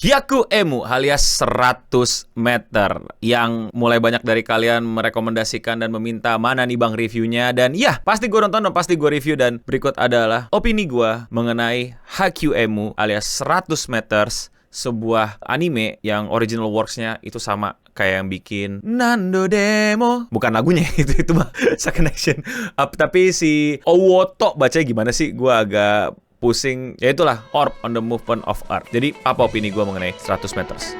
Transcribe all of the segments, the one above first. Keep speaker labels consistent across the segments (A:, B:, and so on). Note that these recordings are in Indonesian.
A: Hyaku Emu alias 100 meter yang mulai banyak dari kalian merekomendasikan dan meminta mana nih bang reviewnya. Dan ya, pasti gue nonton dan pasti gue review. Dan berikut adalah opini gue mengenai Hyaku Emu alias 100 meters, sebuah anime yang original works-nya itu sama kayak yang bikin Nando Demo. Bukan lagunya, itu mah Second Action. Tapi si Owoto bacanya gimana sih? Gue agak pusing. Ya itulah, Orb on the Movement of Earth. Jadi apa opini gue mengenai 100 meters?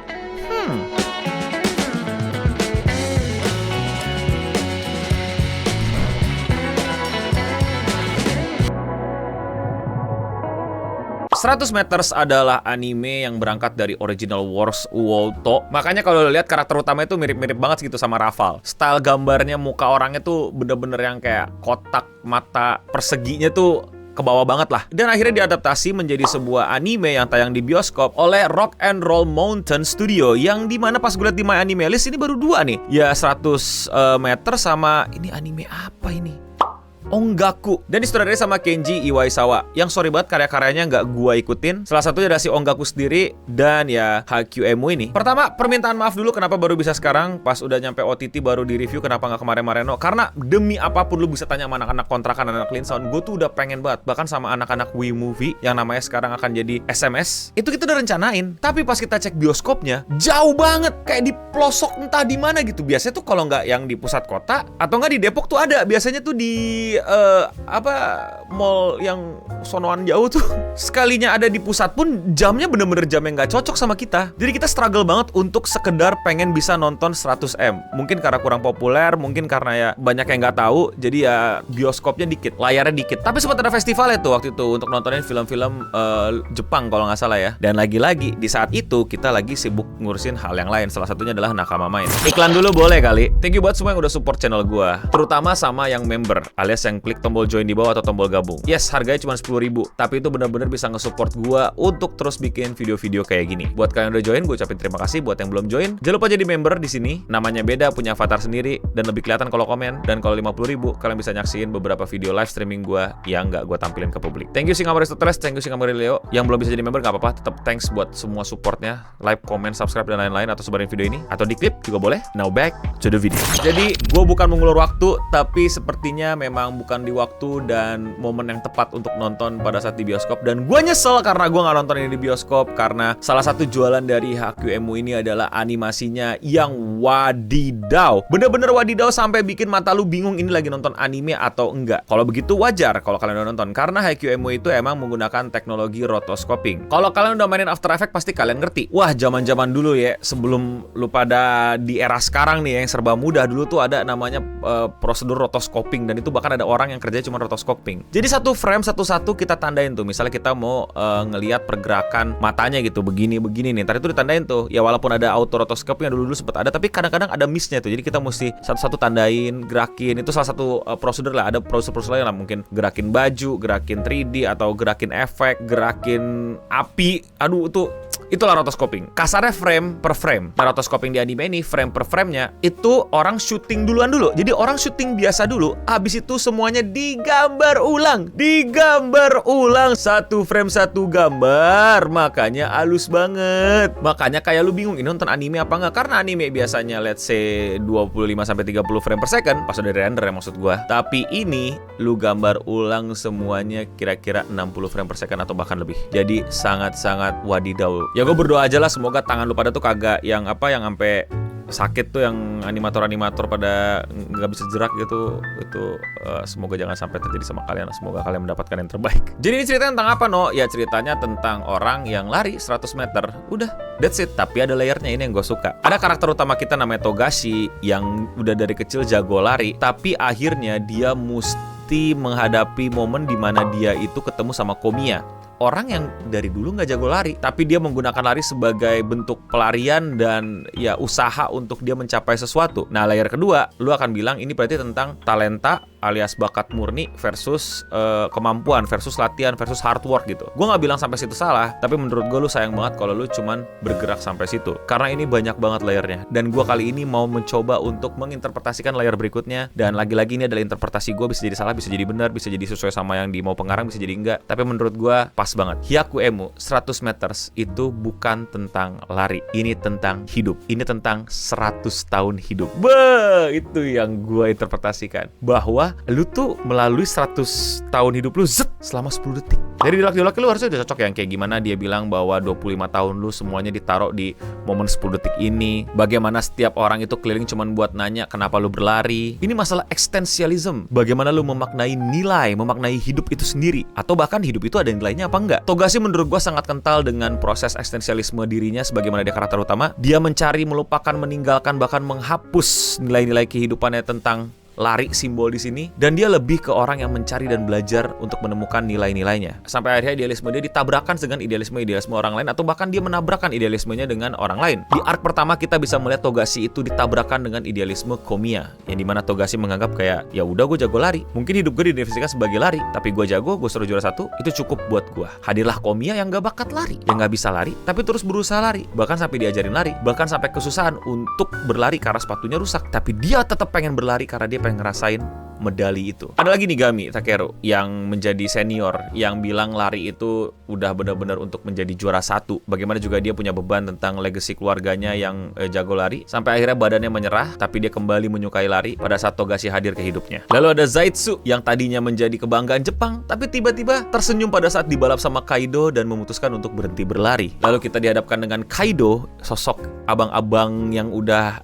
A: 100 Meters adalah anime yang berangkat dari original works Uoto. Makanya kalau lihat karakter utama itu mirip-mirip banget gitu sama Rafal. Style gambarnya, muka orangnya tuh bener-bener yang kayak kotak, mata perseginya tuh ke bawah banget lah. Dan akhirnya diadaptasi menjadi sebuah anime yang tayang di bioskop oleh Rock and Roll Mountain Studio, yang dimana pas gue liat di My Anime List ini baru dua nih. Ya 100 meter sama ini anime apa ini? Ongaku. Dan disutradarai sama Kenji Iwaisawa, yang sorry banget karya-karyanya nggak gua ikutin. Salah satunya adalah si Ongaku sendiri dan ya Hyaku Emu ini. Pertama, permintaan maaf dulu kenapa baru bisa sekarang. Pas udah nyampe OTT baru di review, kenapa nggak kemarin-kemarin. Karena demi apapun lu bisa tanya sama anak-anak kontrakan, anak clean sound, gue tuh udah pengen banget. Bahkan sama anak-anak Wii Movie yang namanya sekarang akan jadi SMS. Itu kita udah rencanain. Tapi pas kita cek bioskopnya, jauh banget, kayak di pelosok entah di mana gitu. Biasanya tuh kalau nggak yang di pusat kota atau nggak di Depok tuh ada. Biasanya tuh di mall yang sonoan jauh tuh. Sekalinya ada di pusat pun jamnya bener-bener jam yang nggak cocok sama kita. Jadi kita struggle banget untuk sekedar pengen bisa nonton 100M. Mungkin karena kurang populer, mungkin karena ya banyak yang nggak tahu. Jadi ya bioskopnya dikit, layarnya dikit. Tapi sempat ada festivalnya tuh waktu itu untuk nontonin film-film Jepang kalau nggak salah ya. Dan lagi-lagi di saat itu kita lagi sibuk ngurusin hal yang lain. Salah satunya adalah Nakama Main. Iklan dulu boleh kali. Thank you buat semua yang udah support channel gua, terutama sama yang member alias yang klik tombol join di bawah atau tombol gabung. Yes, harganya cuma 10.000, tapi itu benar-benar bisa nge-support gua untuk terus bikin video-video kayak gini. Buat kalian yang udah join, gue ucapin terima kasih. Buat yang belum join, jangan lupa jadi member di sini. Namanya beda, punya avatar sendiri dan lebih kelihatan kalau komen. Dan kalau 50.000, kalian bisa nyaksiin beberapa video live streaming gua yang nggak gua tampilin ke publik. Thank you Singamari Aristoteles, thank you Singamari Leo. Yang belum bisa jadi member nggak apa-apa, tetap thanks buat semua supportnya, like, comment, subscribe dan lain-lain, atau sebarin video ini atau di klip juga boleh. Now back to the video. Jadi gue bukan mengulur waktu, tapi sepertinya memang bukan di waktu dan momen yang tepat untuk nonton pada saat di bioskop. Dan gue nyesel karena gue nggak nonton ini di bioskop, karena salah satu jualan dari Hyaku Emu ini adalah animasinya yang wadidaw. Bener-bener wadidaw sampai bikin mata lu bingung ini lagi nonton anime atau enggak. Kalau begitu wajar kalau kalian udah nonton, karena Hyaku Emu itu emang menggunakan teknologi rotoscoping. Kalau kalian udah mainin After Effects pasti kalian ngerti. Wah, zaman-zaman dulu ya, sebelum lu pada di era sekarang nih yang serba mudah, dulu tuh ada namanya prosedur rotoscoping, dan itu bahkan ada orang yang kerjanya cuma rotoscoping. Jadi satu frame satu-satu kita tandain tuh. Misalnya kita mau ngelihat pergerakan matanya gitu, begini nih. Ntar itu ditandain tuh. Ya walaupun ada auto rotoscoping yang dulu sempat ada, tapi kadang-kadang ada miss-nya tuh. Jadi kita mesti satu-satu tandain, gerakin. Itu salah satu prosedur lah. Ada prosedur lain lah, mungkin gerakin baju, gerakin 3D, atau gerakin efek, gerakin api. Aduh, itulah rotoscoping. Kasarnya frame per frame. Nah, rotoscoping di anime ini frame per frame-nya itu orang syuting duluan dulu. Jadi orang syuting biasa dulu, habis itu semuanya digambar ulang. Digambar ulang, satu frame satu gambar. Makanya halus banget. Makanya kayak lu bingung ini nonton anime apa enggak, karena anime biasanya let's say 25 sampai 30 frame per second pas udah render ya maksud gua. Tapi ini lu gambar ulang semuanya kira-kira 60 frame per second atau bahkan lebih. Jadi sangat-sangat wadidaw. Ya gue berdoa aja lah semoga tangan lu pada tuh kagak yang sampai sakit tuh, yang animator-animator pada nggak bisa jerak gitu. Itu semoga jangan sampai terjadi sama kalian. Semoga kalian mendapatkan yang terbaik. Jadi ini ceritanya tentang apa, No? Ya ceritanya tentang orang yang lari 100 meter. Udah, that's it. Tapi ada layernya, ini yang gue suka. Ada karakter utama kita namanya Togashi yang udah dari kecil jago lari, tapi akhirnya dia mesti menghadapi momen dimana dia itu ketemu sama Komiya, orang yang dari dulu nggak jago lari, tapi dia menggunakan lari sebagai bentuk pelarian dan ya usaha untuk dia mencapai sesuatu. Nah, layer kedua, lu akan bilang ini berarti tentang talenta alias bakat murni versus kemampuan versus latihan versus hard work gitu. Gue nggak bilang sampai situ salah, tapi menurut gue lu sayang banget kalau lu cuman bergerak sampai situ, karena ini banyak banget layernya. Dan gue kali ini mau mencoba untuk menginterpretasikan layer berikutnya, dan lagi-lagi ini adalah interpretasi gue, bisa jadi salah, bisa jadi benar, bisa jadi sesuai sama yang di mau pengarang, bisa jadi enggak. Tapi menurut gue pas banget. Hyaku Emu 100 meters itu bukan tentang lari, ini tentang hidup, ini tentang 100 tahun hidup. Itu yang gue interpretasikan, bahwa lu tuh melalui 100 tahun hidup lu selama 10 detik. Jadi dilak-dilak lu harusnya udah cocok yang kayak gimana dia bilang bahwa 25 tahun lu semuanya ditaruh di momen 10 detik ini. Bagaimana setiap orang itu keliling cuman buat nanya kenapa lu berlari. Ini masalah eksistensialisme. Bagaimana lu memaknai nilai, memaknai hidup itu sendiri, atau bahkan hidup itu ada nilainya apa enggak. Togashi menurut gue sangat kental dengan proses eksistensialisme dirinya sebagaimana dia karakter utama. Dia mencari, melupakan, meninggalkan, bahkan menghapus nilai-nilai kehidupannya tentang lari simbol di sini, dan dia lebih ke orang yang mencari dan belajar untuk menemukan nilai-nilainya. Sampai akhirnya idealisme dia ditabrakkan dengan idealisme orang lain, atau bahkan dia menabrakkan idealismenya dengan orang lain. Di arc pertama kita bisa melihat Togashi itu ditabrakkan dengan idealisme Komiya, yang dimana Togashi menganggap kayak ya udah gue jago lari, mungkin hidup gue didefinisikan sebagai lari, tapi gue jago, gue suruh juara 1, itu cukup buat gue. Hadirlah Komiya yang gak bakat lari, yang gak bisa lari, tapi terus berusaha lari, bahkan sampai diajarin lari, bahkan sampai kesusahan untuk berlari karena sepatunya rusak, tapi dia tetap pengen berlari karena dia pengen ngerasain medali itu. Ada lagi nih Gami Takeru yang menjadi senior, yang bilang lari itu udah benar-benar untuk menjadi juara 1. Bagaimana juga dia punya beban tentang legacy keluarganya yang jago lari, sampai akhirnya badannya menyerah, tapi dia kembali menyukai lari pada saat Togashi hadir ke hidupnya. Lalu ada Zaitsu yang tadinya menjadi kebanggaan Jepang, tapi tiba-tiba tersenyum pada saat dibalap sama Kaido dan memutuskan untuk berhenti berlari. Lalu kita dihadapkan dengan Kaido, sosok abang-abang yang udah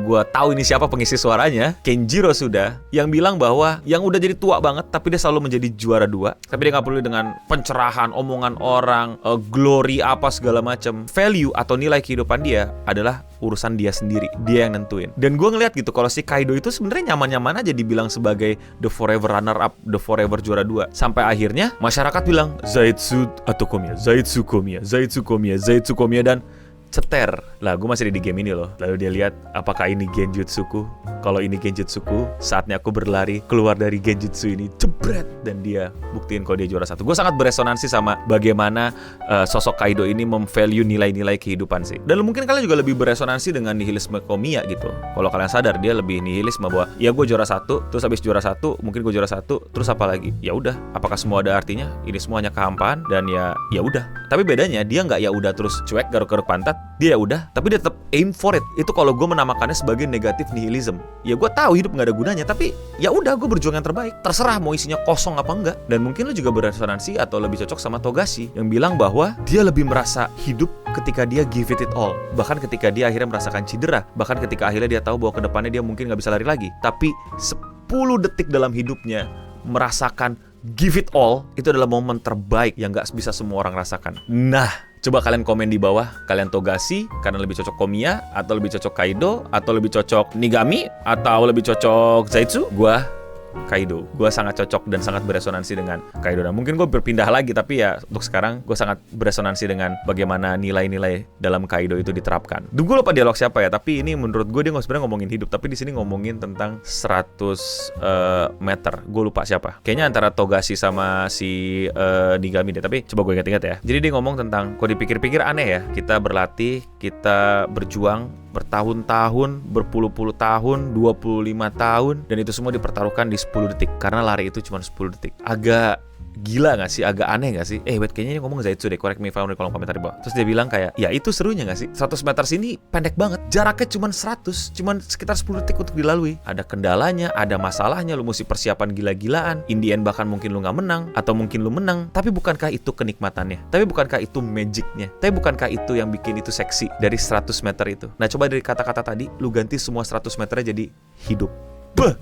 A: gua tahu ini siapa pengisi suaranya, Kenjiro Suda, yang bilang bahwa yang udah jadi tua banget tapi dia selalu menjadi juara 2, tapi dia nggak perlu dengan pencerahan, omongan orang, glory apa segala macam. Value atau nilai kehidupan dia adalah urusan dia sendiri, dia yang nentuin. Dan gue ngeliat gitu kalau si Kaido itu sebenarnya nyaman-nyaman aja dibilang sebagai the forever runner up, the forever juara 2, sampai akhirnya masyarakat bilang Zaitsu atau Komiya, Zaitsu Komiya, Zaitsu Komiya, Zaitsu Komiya, dan ceter. Lah, gue masih di game ini loh. Lalu dia lihat, apakah ini genjutsuku? Kalau ini genjutsuku, saatnya aku berlari keluar dari genjutsu ini. Jebret. Dan dia buktiin kalau dia juara 1. Gue sangat beresonansi sama bagaimana sosok Kaido ini memvalue nilai-nilai kehidupan sih. Dan mungkin kalian juga lebih beresonansi dengan nihilisme Komiya gitu. Kalau kalian sadar, dia lebih nihilisme bahwa ya gue juara 1, terus habis juara 1, mungkin gue juara 1, terus apa lagi? Ya udah, apakah semua ada artinya? Ini semuanya kehampaan dan ya udah. Tapi bedanya dia nggak ya udah terus cuek garuk-garuk pantat. Dia ya udah, tapi dia tetap aim for it. Itu kalau gue menamakannya sebagai negatif nihilism. Ya gue tahu hidup nggak ada gunanya, tapi ya udah gue berjuang yang terbaik. Terserah mau isinya kosong apa enggak. Dan mungkin lo juga beresonansi atau lebih cocok sama Togashi yang bilang bahwa dia lebih merasa hidup ketika dia give it all. Bahkan ketika dia akhirnya merasakan cedera, bahkan ketika akhirnya dia tahu bahwa kedepannya dia mungkin nggak bisa lari lagi. Tapi 10 detik dalam hidupnya merasakan give it all, itu adalah momen terbaik yang nggak bisa semua orang rasakan. Nah, coba kalian komen di bawah, kalian Togashi karena lebih cocok Komiya, atau lebih cocok Kaido, atau lebih cocok Nigami, atau lebih cocok Zaitsu? Gua Kaido. Gue sangat cocok dan sangat beresonansi dengan Kaido. Dan mungkin gue berpindah lagi, tapi ya untuk sekarang gue sangat beresonansi dengan bagaimana nilai-nilai dalam Kaido itu diterapkan. Gue lupa dialog siapa ya, tapi ini menurut gue dia sebenarnya ngomongin hidup, tapi di sini ngomongin tentang 100 meter. Gue lupa siapa. Kayaknya antara Togashi sama si Nigami deh, tapi coba gue ingat-ingat ya. Jadi dia ngomong tentang, kok dipikir-pikir aneh ya, kita berlatih, kita berjuang bertahun-tahun, berpuluh-puluh tahun, 25 tahun, dan itu semua dipertaruhkan di 10 detik karena lari itu cuma 10 detik. Agak gila gak sih? Agak aneh gak sih? Wait, kayaknya ini ngomong Zaitsu deh, correct me if I'm wrong di kolom komentar di bawah. Terus dia bilang kayak, ya itu serunya gak sih? 100 meter sini pendek banget, jaraknya cuma 100, cuma sekitar 10 detik untuk dilalui. Ada kendalanya, ada masalahnya, lu mesti persiapan gila-gilaan. In the end bahkan mungkin lu gak menang, atau mungkin lu menang. Tapi bukankah itu kenikmatannya? Tapi bukankah itu magicnya? Tapi bukankah itu yang bikin itu seksi dari 100 meter itu? Nah, coba dari kata-kata tadi, lu ganti semua 100 meternya jadi hidup. Beuh!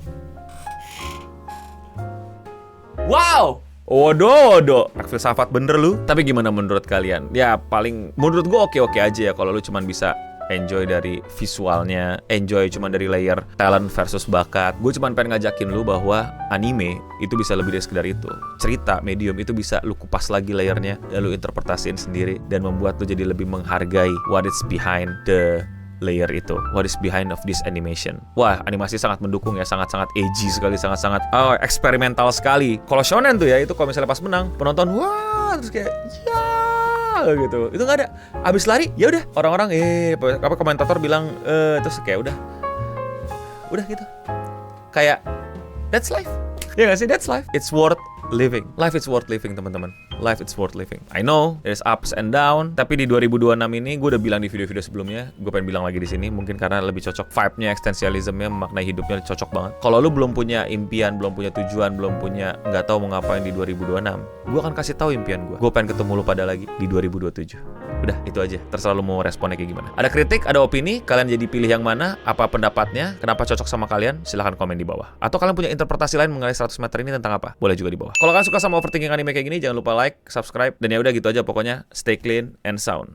A: Wow! Waduh, filsafat bener lu. Tapi gimana menurut kalian? Ya paling menurut gue oke-oke aja ya kalau lu cuman bisa enjoy dari visualnya, enjoy cuman dari layer talent versus bakat. Gue cuman pengen ngajakin lu bahwa anime itu bisa lebih dari sekedar itu. Cerita, medium itu bisa lu kupas lagi layernya dan lu interpretasiin sendiri dan membuat lu jadi lebih menghargai what is behind the layer itu? What is behind of this animation? Wah, animasi sangat mendukung ya, sangat-sangat edgy sekali, sangat-sangat eksperimental sekali. Kalau shonen tuh ya, itu kalau misalnya pas menang, penonton wah, terus kayak ya gitu. Itu nggak ada. Abis lari, ya udah orang-orang komentator bilang terus kayak udah gitu. Kayak that's life. Ya nggak sih, that's life. It's worth living. Life is worth living, teman-teman. Life is worth living. I know there's ups and down, tapi di 2026 ini gue udah bilang di video-video sebelumnya, gue pengen bilang lagi di sini, mungkin karena lebih cocok vibe-nya, eksistensialismenya, memaknai hidupnya cocok banget. Kalau lu belum punya impian, belum punya tujuan, belum punya nggak tahu mau ngapain di 2026, gue akan kasih tahu impian gue. Gue pengen ketemu lu pada lagi di 2027. Udah, itu aja. Terserah lu mau responnya kayak gimana. Ada kritik, ada opini, kalian jadi pilih yang mana, apa pendapatnya, kenapa cocok sama kalian, silahkan komen di bawah. Atau kalian punya interpretasi lain mengenai 100 meter ini tentang apa? Boleh juga di bawah. Kalau kalian suka sama overthinking anime kayak gini, jangan lupa like, subscribe, dan ya udah gitu aja pokoknya. Stay clean and sound.